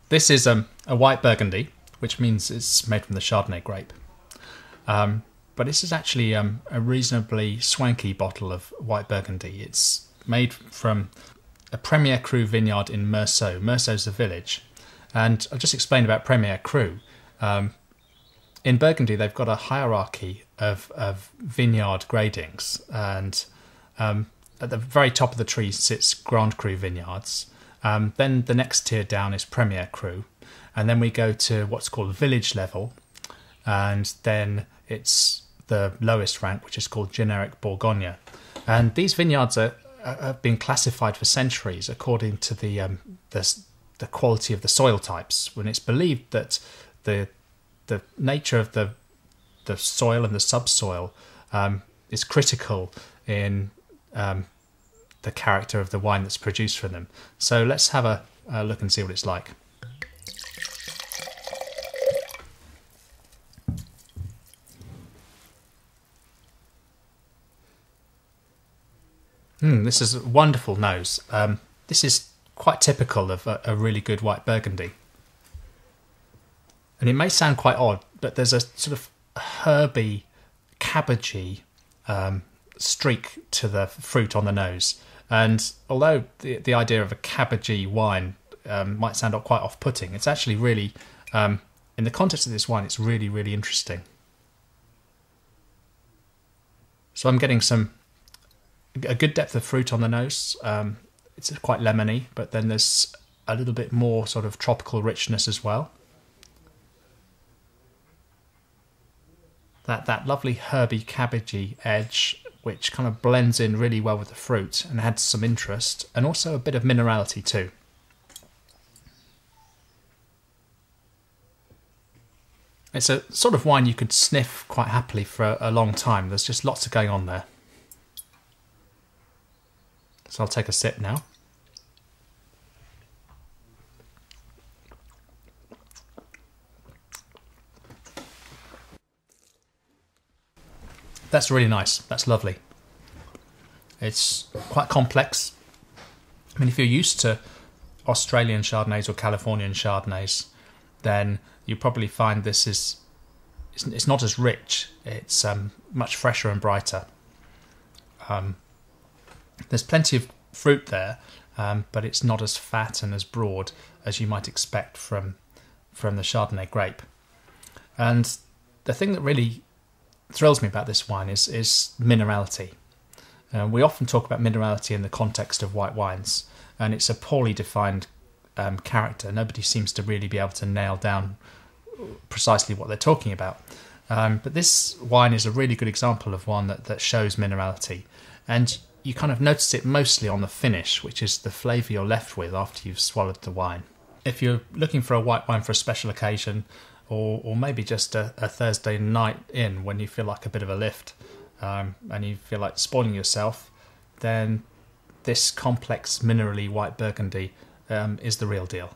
This is a white Burgundy, which means it's made from the Chardonnay grape. But this is actually a reasonably swanky bottle of white Burgundy. It's made from a Premier Cru vineyard in Meursault. Meursault's a village. And I'll just explain about Premier Cru. In Burgundy, they've got a hierarchy of vineyard gradings. And at the very top of the tree sits Grand Cru vineyards. Then the next tier down is Premier Cru. And then we go to what's called village level. And then it's the lowest rank, which is called generic Bourgogne. And these vineyards have been classified for centuries according to the quality of the soil types. When it's believed that the nature of the soil and the subsoil is critical in the character of the wine that's produced from them. So let's have a look and see what it's like. This is a wonderful nose. This is quite typical of a really good white Burgundy. And it may sound quite odd, but there's a sort of herby, cabbagey streak to the fruit on the nose. And although the idea of a cabbagey wine might sound quite off-putting, it's actually really, in the context of this wine, it's really, really interesting. So I'm getting a good depth of fruit on the nose. It's quite lemony, but then there's a little bit more sort of tropical richness as well. That lovely herby cabbagey edge, which kind of blends in really well with the fruit and adds some interest, and also a bit of minerality too. It's a sort of wine you could sniff quite happily for a long time. There's just lots of going on there. So I'll take a sip now. That's really nice. That's lovely. It's quite complex. I mean, if you're used to Australian Chardonnays or Californian Chardonnays, then you probably find this it's not as rich. It's much fresher and brighter. There's plenty of fruit there, but it's not as fat and as broad as you might expect from the Chardonnay grape. And the thing that really thrills me about this wine is minerality. We often talk about minerality in the context of white wines, and it's a poorly defined character. Nobody seems to really be able to nail down precisely what they're talking about. But this wine is a really good example of one that shows minerality. And you kind of notice it mostly on the finish, which is the flavour you're left with after you've swallowed the wine. If you're looking for a white wine for a special occasion, or maybe just a Thursday night in when you feel like a bit of a lift, and you feel like spoiling yourself, then this complex minerally white Burgundy is the real deal.